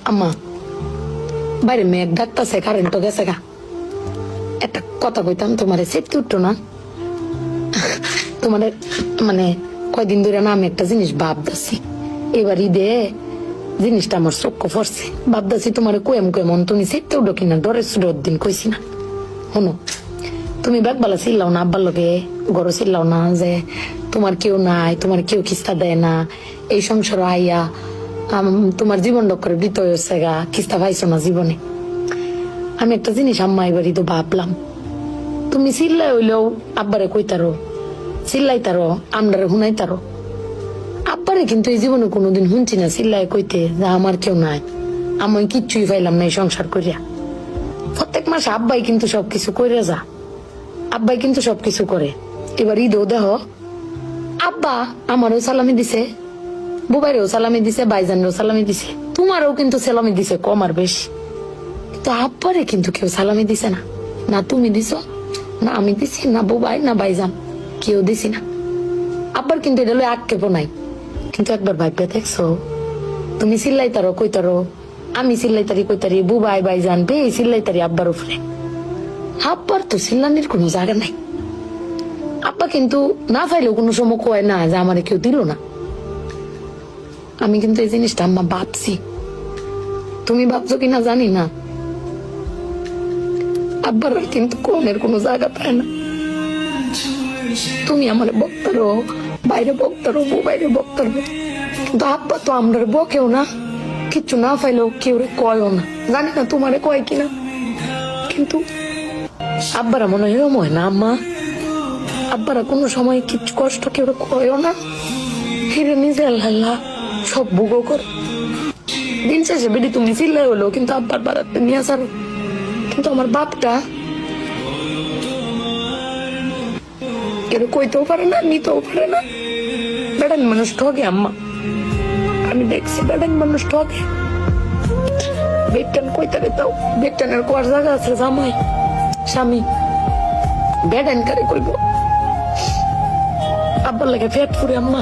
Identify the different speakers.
Speaker 1: আম্মা বাইরে মেঘ ডাকতেছে, কারেন্ট তো গেছে গা। একটা কথা কইতাম, তোমার সেটতে উঠতো না? তোমার মানে কয়দিন ধরে না আমি একটা জিনিস ভাবতেছি, এবার ঈদে জিনিসটা আমার চোখ পড়ছে। ভাবতেছি তোমার কোয়েম কোয়েমন তুমি সেটতে উঠো কিনা, ডরে সুডোর দিন কইছি না। শোনো, তুমি বেগবালা চিল্লাও না, আব্বার লগে গড় চিল্লাও না যে তোমার কেউ নাই, তোমার কেউ খিস্তা দেয় না, এই সংসার আইয়া তোমার জীবন ডক্করে দিত হয়েছে গা, খিস্তা পাইছো না জীবনে। আমি একটা জিনিস আম্মা এবারই তো ভাবলাম, তুমি চিল্লাই হইলেও আব্বারে কইতারো, চিল্লাইতারো, আমরারে শুনাইতারো। আব্বারে কিন্তু এই জীবনে কোনোদিন শুনছি না চিল্লাই কইতে যে আমার কেউ নাই, আমি কিচ্ছুই পাইলাম না এই সংসার করিয়া। প্রত্যেক মাসে আব্বাই কিন্তু সবকিছু কইরা যা, আব্বাই কিন্তু সবকিছু করে। এবার ঈদও দেহ আব্বা আমারও সালামি দিছে, বুবাইরেও সালামি দিছে, ভাইজানেরও সালামি দিছে, তোমারও কিন্তু সালামি দিছে কম আর বেশি। তো আব্বারে কিন্তু কেউ সালামি দিছে না, না তুমি দিছো, না আমি দিছি, না বুবাই, না ভাইজান, কেউ দিছি না। আব্বার কিন্তু এটা লই আক্ষেপ নাই। কিন্তু একবার ভাইবে দেখছো, তুমি চিল্লাইতারো কইতারো, আমি চিল্লাইতারি কইতারি, বুবাই ভাইজান বে চিল্লাইতারি আব্বার উপরে। আব্বার তো চিল্লানির কোনো জায়গা নাই। আব্বা কিন্তু না পাইলেও কোনো সময় কয় না যে আমারে কেউ দিল না। আমি কিন্তু এই জিনিসটা আম্মা ভাবছি, তুমি ভাবছো কিনা জানি না। আব্বার কিন্তু কোনের কোনো জায়গা পায় না। তুমি আমার বক্তারো, বাইরে বক্তারো, বাইরে বক্তারো, কিন্তু আব্বা তো আমরা বকেও না, কিচ্ছু না পাইলেও কেউ কয়ও না। জানি না তোমারে কয় কিনা, কিন্তু আব্বারা মনে হয় এরম হয় না আম্মা? আব্বারা কোনো সময় কিছু কষ্ট কেউ কয়ও না, ফিরে নিজে আল্লাহ সব ভোগও করে। দিন শেষে বেডি তুমি চিল্লাই হলো, কিন্তু আব্বার বাড়াতে নিয়ে আসার। কিন্তু আমার বাপটা কেউ কইতেও পারে না, নিতেও পারে না। বেড়ান মানুষ ঠকে আম্মা, আমি দেখছি বেড়ান মানুষ ঠকে। বেটান কইতারে তাও বেটানের কোয়ার জায়গা আছে, জামাই স্বামী বেড়ান কারে কইব। আব্বার লাগে ফেট ফুরে আম্মা।